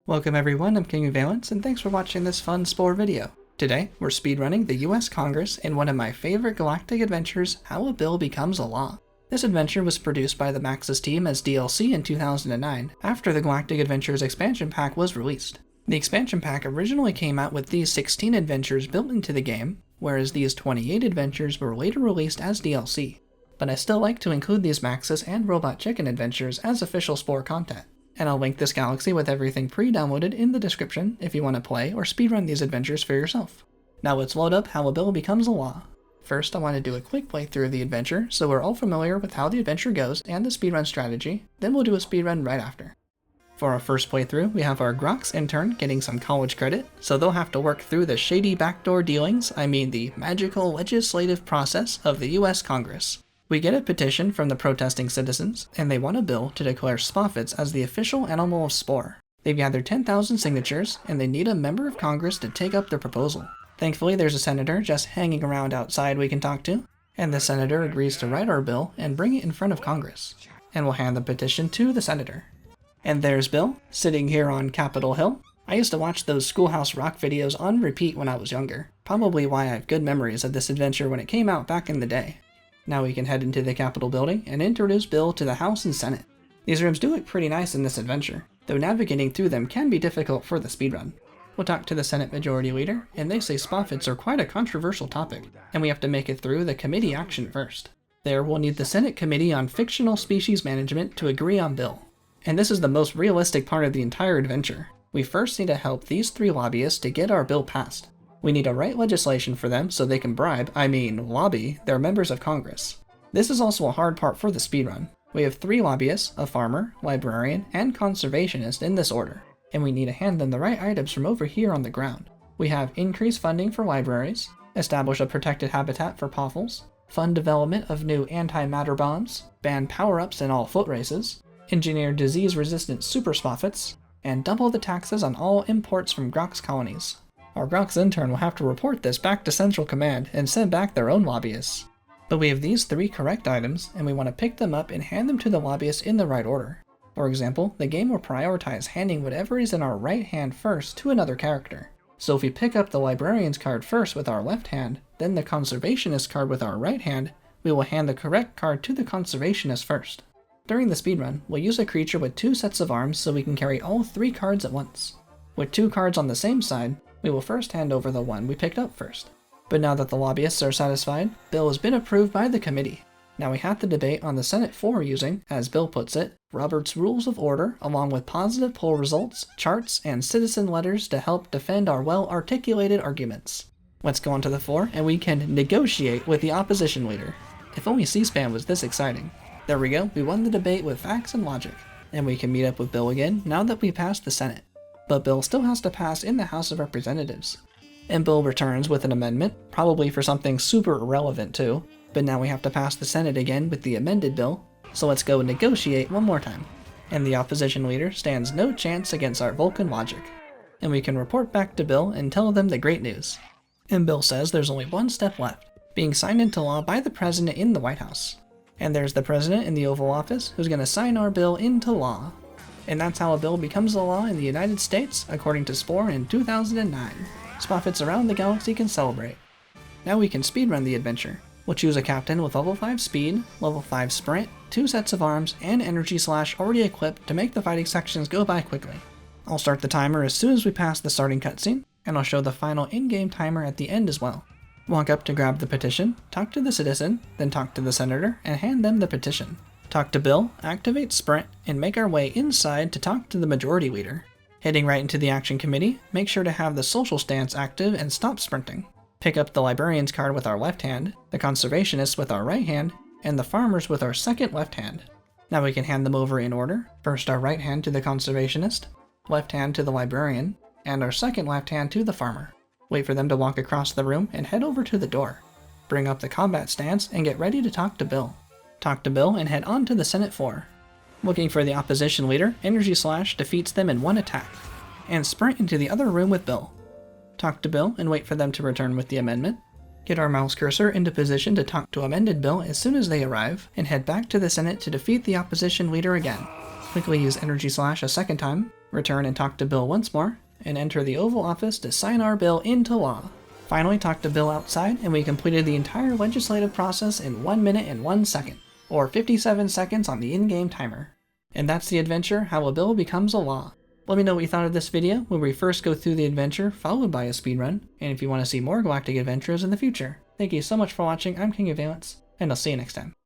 Welcome everyone, I'm King of Valence, and thanks for watching this fun Spore video. Today, we're speedrunning the US Congress in one of my favorite Galactic Adventures, How a Bill Becomes a Law. This adventure was produced by the Maxis team as DLC in 2009, after the Galactic Adventure's expansion pack was released. The expansion pack originally came out with these 16 adventures built into the game, whereas these 28 adventures were later released as DLC. But I still like to include these Maxis and Robot Chicken adventures as official Spore content. And I'll link this galaxy with everything pre-downloaded in the description if you want to play or speedrun these adventures for yourself. Now let's load up How a Bill Becomes a Law. First, I want to do a quick playthrough of the adventure so we're all familiar with how the adventure goes and the speedrun strategy, then we'll do a speedrun right after. For our first playthrough, we have our Grox intern getting some college credit, so they'll have to work through the shady backdoor dealings, the magical legislative process of the US Congress. We get a petition from the protesting citizens, and they want a bill to declare spoffits as the official animal of Spore. They've gathered 10,000 signatures, and they need a member of Congress to take up their proposal. Thankfully, there's a senator just hanging around outside we can talk to, and the senator agrees to write our bill and bring it in front of Congress. And we'll hand the petition to the senator. And there's Bill, sitting here on Capitol Hill. I used to watch those Schoolhouse Rock videos on repeat when I was younger, probably why I have good memories of this adventure when it came out back in the day. Now we can head into the Capitol building and introduce Bill to the House and Senate. These rooms do look pretty nice in this adventure, though navigating through them can be difficult for the speedrun. We'll talk to the Senate Majority Leader, and they say spoffits are quite a controversial topic, and we have to make it through the committee action first. There we'll need the Senate Committee on Fictional Species Management to agree on Bill. And this is the most realistic part of the entire adventure. We first need to help these 3 lobbyists to get our bill passed. We need to write legislation for them so they can lobby their members of Congress. This is also a hard part for the speedrun. We have 3 lobbyists, a farmer, librarian, and conservationist in this order, and we need to hand them the right items from over here on the ground. We have increased funding for libraries, establish a protected habitat for poffles, fund development of new antimatter bombs, ban power-ups in all foot races, engineer disease-resistant super spoffits, and double the taxes on all imports from Grox colonies. Our Grox intern will have to report this back to Central Command and send back their own lobbyists. But we have these 3 correct items, and we want to pick them up and hand them to the lobbyists in the right order. For example, the game will prioritize handing whatever is in our right hand first to another character. So if we pick up the librarian's card first with our left hand, then the conservationist card with our right hand, we will hand the correct card to the conservationist first. During the speedrun, we'll use a creature with 2 sets of arms so we can carry all 3 cards at once. With 2 cards on the same side, we will first hand over the one we picked up first. But now that the lobbyists are satisfied, Bill has been approved by the committee. Now we have to debate on the Senate floor using, as Bill puts it, Robert's Rules of Order along with positive poll results, charts, and citizen letters to help defend our well-articulated arguments. Let's go onto the floor and we can negotiate with the opposition leader. If only C-SPAN was this exciting. There we go, we won the debate with facts and logic. And we can meet up with Bill again now that we passed the Senate. But Bill still has to pass in the House of Representatives. And Bill returns with an amendment, probably for something super irrelevant too, but now we have to pass the Senate again with the amended bill, so let's go negotiate one more time. And the opposition leader stands no chance against our Vulcan logic. And we can report back to Bill and tell them the great news. And Bill says there's only one step left, being signed into law by the president in the White House. And there's the president in the Oval Office who's going to sign our bill into law. And that's how a bill becomes a law in the United States, according to Spore in 2009. Spoffits around the galaxy can celebrate. Now we can speedrun the adventure. We'll choose a captain with level 5 speed, level 5 sprint, 2 sets of arms, and energy slash already equipped to make the fighting sections go by quickly. I'll start the timer as soon as we pass the starting cutscene, and I'll show the final in-game timer at the end as well. Walk up to grab the petition, talk to the citizen, then talk to the senator, and hand them the petition. Talk to Bill, activate sprint, and make our way inside to talk to the majority leader. Heading right into the action committee, make sure to have the social stance active and stop sprinting. Pick up the librarian's card with our left hand, the conservationist with our right hand, and the farmers with our second left hand. Now we can hand them over in order. First our right hand to the conservationist, left hand to the librarian, and our second left hand to the farmer. Wait for them to walk across the room and head over to the door. Bring up the combat stance and get ready to talk to Bill. Talk to Bill and head on to the Senate floor. Looking for the opposition leader, energy slash defeats them in one attack. And sprint into the other room with Bill. Talk to Bill and wait for them to return with the amendment. Get our mouse cursor into position to talk to amended Bill as soon as they arrive, and head back to the Senate to defeat the opposition leader again. quickly use Energy Slash a second time, return and talk to Bill once more, and enter the Oval Office to sign our bill into law. Finally, talk to Bill outside, and we completed the entire legislative process in 1 minute and 1 second, or 57 seconds on the in-game timer. And that's the adventure, How a Bill Becomes a Law. Let me know what you thought of this video, where we first go through the adventure, followed by a speedrun, and if you want to see more Galactic Adventures in the future. Thank you so much for watching, I'm King of Valence, and I'll see you next time.